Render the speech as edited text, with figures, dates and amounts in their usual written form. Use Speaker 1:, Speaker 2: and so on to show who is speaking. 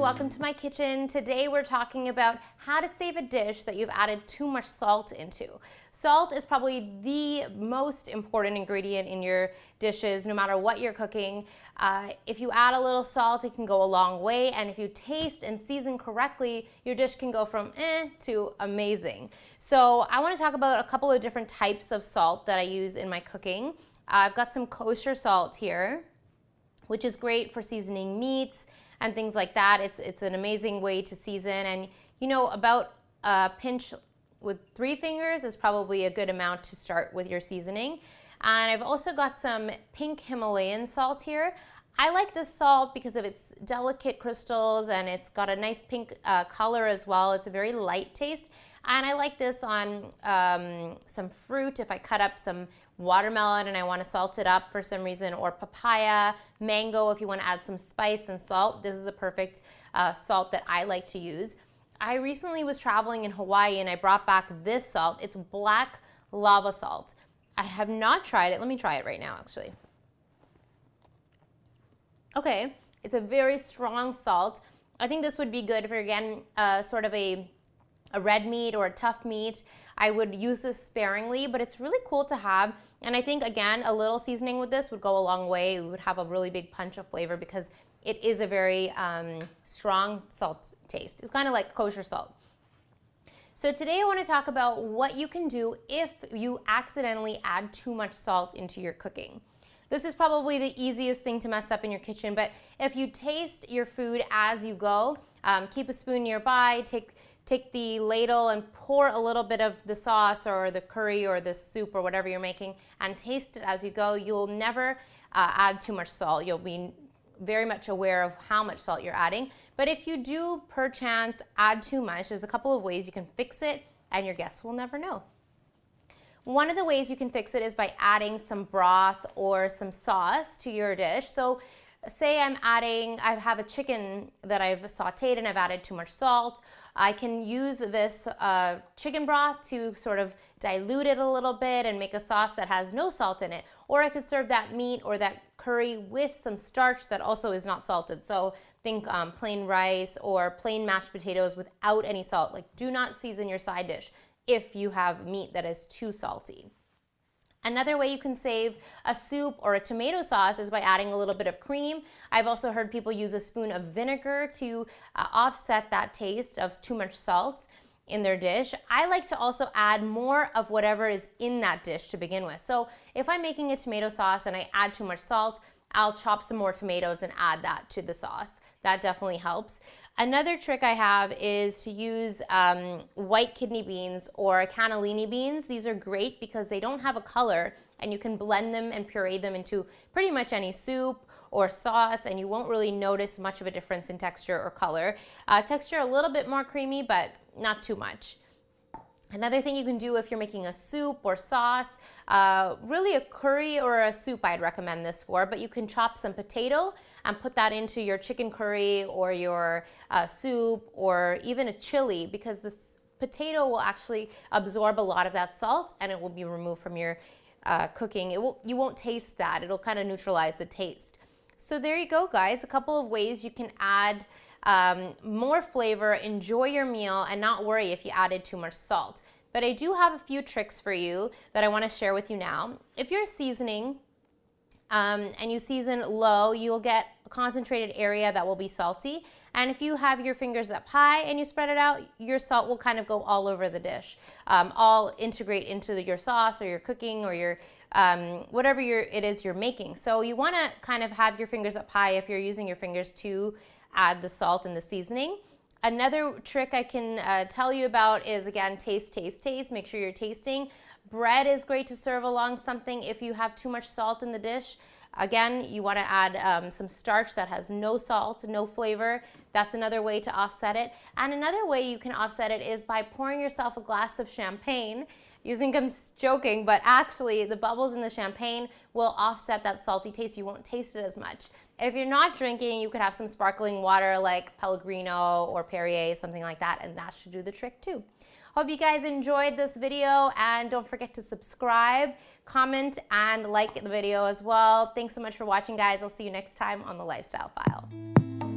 Speaker 1: welcome to my kitchen. Today we're talking about how to save a dish that you've added too much salt into. Salt is probably the most important ingredient in your dishes, no matter what you're cooking. If you add a little salt, it can go a long way, and if you taste and season correctly, your dish can go from to amazing. So I want to talk about a couple of different types of salt that I use in my cooking. I've got some kosher salt here, which is great for seasoning meats and things like that. It's an amazing way to season, and you know, about a pinch with 3 fingers is probably a good amount to start with your seasoning. And I've also got some pink Himalayan salt here. I like this salt because of its delicate crystals, and it's got a nice pink color as well. It's a very light taste. And I like this on some fruit. If I cut up some watermelon and I want to salt it up for some reason, or papaya, mango, if you want to add some spice and salt, this is a perfect salt that I like to use. I recently was traveling in Hawaii and I brought back this salt. It's black lava salt. I have not tried it. Let me try it right now, actually. Okay, it's a very strong salt. I think this would be good for, again, sort of a red meat or a tough meat. I would use this sparingly, but it's really cool to have. And I think, again, a little seasoning with this would go a long way. It would have a really big punch of flavor because it is a very strong salt taste. It's kind of like kosher salt. So today I want to talk about what you can do if you accidentally add too much salt into your cooking. This is probably the easiest thing to mess up in your kitchen, but if you taste your food as you go, keep a spoon nearby, take the ladle and pour a little bit of the sauce or the curry or the soup or whatever you're making and taste it as you go. You'll never add too much salt. You'll be very much aware of how much salt you're adding. But if you do perchance add too much, there's a couple of ways you can fix it and your guests will never know. One of the ways you can fix it is by adding some broth or some sauce to your dish. So say I have a chicken that I've sauteed and I've added too much salt. I can use this chicken broth to sort of dilute it a little bit and make a sauce that has no salt in it. Or I could serve that meat or that curry with some starch that also is not salted. So think plain rice or plain mashed potatoes without any salt. Like, do not season your side dish if you have meat that is too salty. Another way you can save a soup or a tomato sauce is by adding a little bit of cream. I've also heard people use a spoon of vinegar to offset that taste of too much salt in their dish. I like to also add more of whatever is in that dish to begin with. So if I'm making a tomato sauce and I add too much salt, I'll chop some more tomatoes and add that to the sauce. That definitely helps. Another trick I have is to use white kidney beans or cannellini beans. These are great because they don't have a color, and you can blend them and puree them into pretty much any soup or sauce, and you won't really notice much of a difference in texture or color. Texture a little bit more creamy, but not too much. Another thing you can do if you're making a soup or sauce, really a curry or a soup I'd recommend this for, but you can chop some potato and put that into your chicken curry or your soup or even a chili, because this potato will actually absorb a lot of that salt and it will be removed from your cooking. You won't taste that. It'll kind of neutralize the taste. So there you go, guys. A couple of ways you can add more flavor, enjoy your meal, and not worry if you added too much salt. But I do have a few tricks for you that I want to share with you now. If you're seasoning and you season low, you'll get a concentrated area that will be salty. And if you have your fingers up high and you spread it out, your salt will kind of go all over the dish, all integrate into your sauce or your cooking or your whatever it is you're making. So you want to kind of have your fingers up high if you're using your fingers to add the salt and the seasoning. Another trick I can tell you about is, again, taste, taste, taste. Make sure you're tasting. Bread is great to serve along something if you have too much salt in the dish. Again, you want to add some starch that has no salt, no flavor. That's another way to offset it. And another way you can offset it is by pouring yourself a glass of champagne. You think I'm joking, but actually the bubbles in the champagne will offset that salty taste. You won't taste it as much. If you're not drinking, you could have some sparkling water like Pellegrino or Perrier, something like that, and that should do the trick too. Hope you guys enjoyed this video, and don't forget to subscribe, comment, and like the video as well. Thanks so much for watching, guys. I'll see you next time on The Lifestyle File.